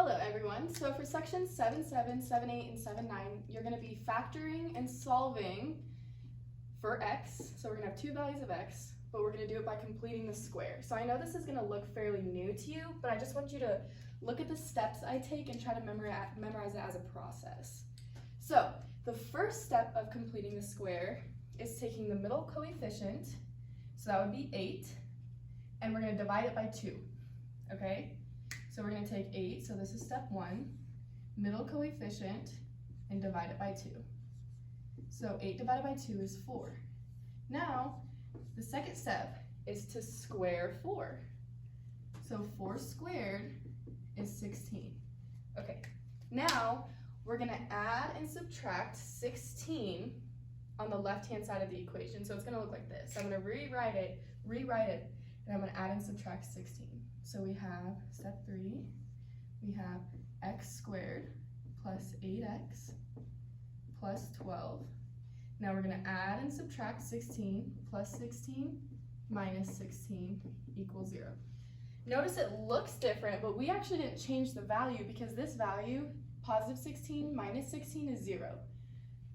Hello everyone. So for sections 7.7, 7.8, and 7.9, you're going to be factoring and solving for x. So we're going to have two values of x, but we're going to do it by completing the square. So I know this is going to look fairly new to you, but I just want you to look at the steps I take and try to memorize it as a process. So the first step of completing the square is taking the middle coefficient, so that would be 8, and we're going to divide it by 2, okay? So we're going to take 8, so this is step 1, middle coefficient, and divide it by 2. So 8 divided by 2 is 4. Now, the second step is to square 4. So 4 squared is 16. Okay, now we're going to add and subtract 16 on the left-hand side of the equation. So it's going to look like this. I'm going to rewrite it, and I'm going to add and subtract 16. So we have step 3, we have x squared plus 8x plus 12. Now we're going to add and subtract 16 plus 16 minus 16 equals 0. Notice it looks different, but we actually didn't change the value because this value, positive 16 minus 16 is 0.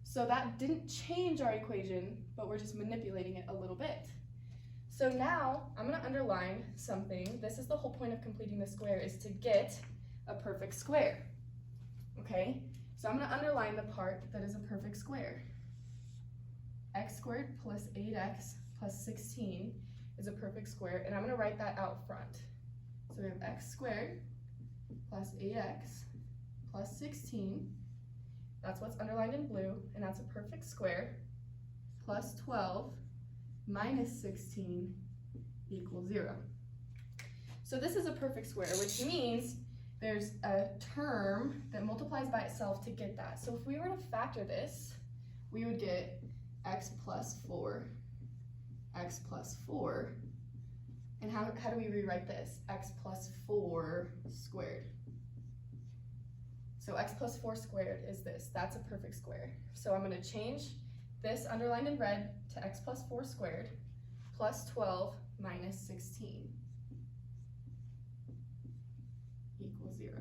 So that didn't change our equation, but we're just manipulating it a little bit. So now I'm going to underline something. This is the whole point of completing the square, is to get a perfect square. Okay? So I'm going to underline the part that is a perfect square. X squared plus 8x plus 16 is a perfect square, and I'm going to write that out front. So we have x squared plus 8x plus 16. That's what's underlined in blue, and that's a perfect square, plus 12 minus 16 equals 0. So this is a perfect square, which means there's a term that multiplies by itself to get that. So if we were to factor this, we would get x plus 4, x plus 4, and how do we rewrite this? X plus 4 squared. So x plus 4 squared is this. That's a perfect square. So I'm going to change this underlined in red to x plus 4 squared plus 12 minus 16 equals 0.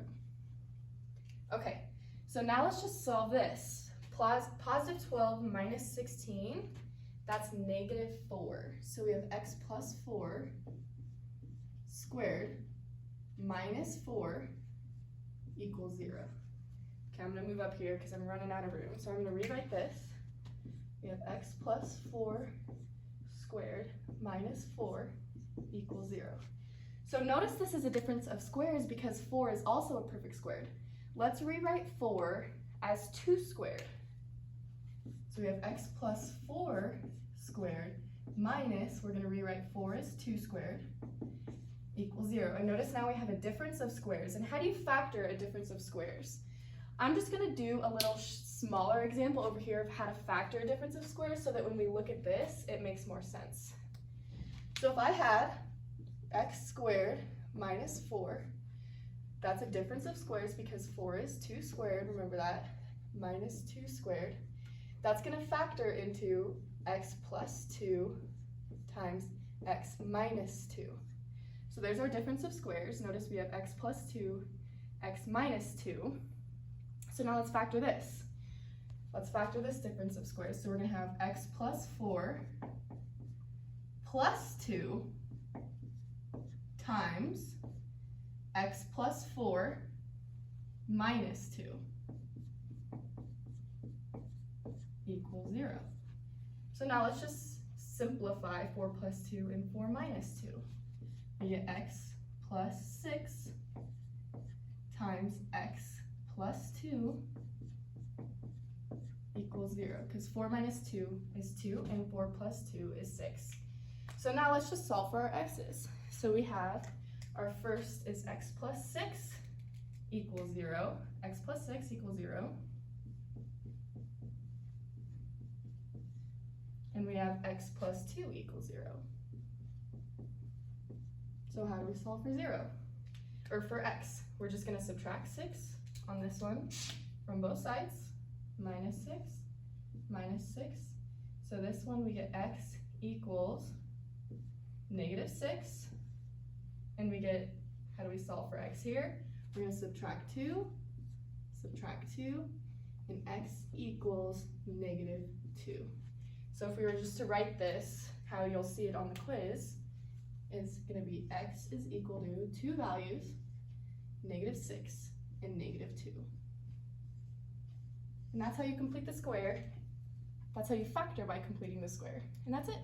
Okay, so now let's just solve this. Positive 12 minus 16, that's negative 4. So we have x plus 4 squared minus 4 equals 0. Okay, I'm going to move up here because I'm running out of room. So I'm going to rewrite this. We have x plus 4 squared minus 4 equals 0. So notice this is a difference of squares because 4 is also a perfect squared. Let's rewrite 4 as 2 squared. So we have x plus 4 squared minus, we're going to rewrite 4 as 2 squared equals 0. And notice now we have a difference of squares. And how do you factor a difference of squares? I'm just going to do a little smaller example over here of how to factor a difference of squares so that when we look at this, it makes more sense. So if I had x squared minus 4, that's a difference of squares because 4 is 2 squared, remember that, minus 2 squared. That's going to factor into x plus 2 times x minus 2. So there's our difference of squares. Notice we have x plus 2, x minus 2. So now let's factor this. Let's factor this difference of squares. So we're going to have x plus 4 plus 2 times x plus 4 minus 2 equals 0. So now let's just simplify 4 plus 2 and 4 minus 2. We get x plus 6 times x plus 2 equals 0, because 4 minus 2 is 2, and 4 plus 2 is 6. So now let's just solve for our x's. So we have our first is x plus 6 equals 0. X plus 6 equals 0. And we have x plus 2 equals 0. So how do we solve for 0? Or for x? We're just going to subtract 6 on this one from both sides. Minus 6, minus 6. So this one we get x equals negative 6. And we get, how do we solve for x here? we're going to subtract 2, and x equals -2. So if we were just to write this, how you'll see it on the quiz, is going to be x is equal to two values, -6 and -2. And that's how you complete the square. That's how you factor by completing the square. And that's it.